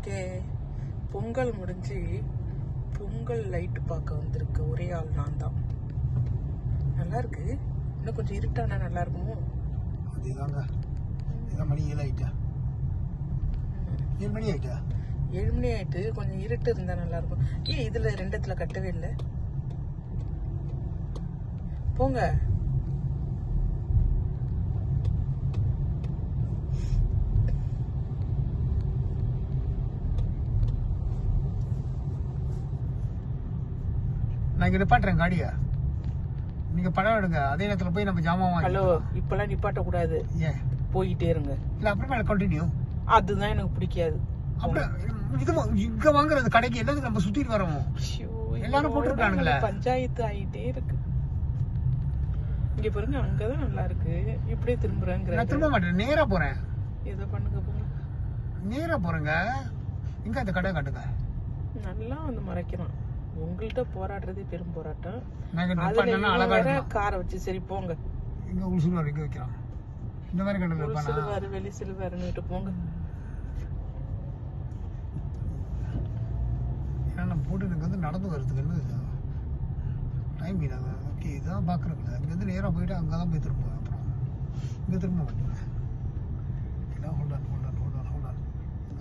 Okay, Pongal முடிஞ்சு Pongal light பார்க்க வந்திருக்கு ஒரே ஆள் நான் தான். நல்லா இருக்கு. இன்னும் கொஞ்சம் இருட்டானா நல்லா இருக்குமோ? அதேதாங்க. மணி 7 ஆயிட்டா. 7 மணி ஆயிட்டா. 7 மணி ஆயிட்டு. கொஞ்சம் இருட்டு இருந்தா நல்லா இருக்கும். ஏன் இதுல ரெண்டத்துல கட்டவே இல்லை? போங்க. நான் இங்க நிப்பாட்டுறேன் காடியா. நீங்க படம் எடுங்க. அதே நேரத்துல போய் நம்ம ஜாமான் வாங்க. ஹலோ, இப்பெல்லாம் நிப்பாட்ட கூடாது. ஏன்? போயிட்டே இருங்க. இல்ல அப்புறமா கண்டினியூ. அதுதான் எனக்கு பிடிக்காது. அப்புறம் இது இங்க வாங்குறது கடைக்கு எல்லாத்துக்கும் நம்ம சுத்திட்டு வரோம். எல்லாரும் போட்டுருக்கானுங்களே. பஞ்சாயத்து ஆயிட்டே இருக்கு. இங்க பாருங்க, அங்கதான் நல்லா இருக்கு. இப்படியே திரும்புறேங்கிற. நான் திரும்ப மாட்டேன், நேரா போறேன். ஏதோ பண்ணுங்க போங்க. நேரா போறேங்க. இங்க அந்த கடை காட்டுங்க. நல்லா வந்து மறைக்கிறான். உங்கள்கிட்ட போராடுறதே பெரும் போராட்டம். அழகா காரை வச்சு சரி போங்க. இங்க உள்சுவார் இங்க வைக்கிறான். இந்த மாதிரி கடை சிலுவாரு வெளி சிலுவாருன்னு போங்க. ஏன்னா நம்ம போட்டு எனக்கு வந்து நடந்து வர்றதுக்கு என்ன டைம் இல்லாத. ஓகே, இதான் பாக்குறேன். இங்க இருந்து நேரா போயிட்டு அங்கதான் போய் திரும்புவேன். அப்புறம் இங்க திரும்ப மாட்டேன்.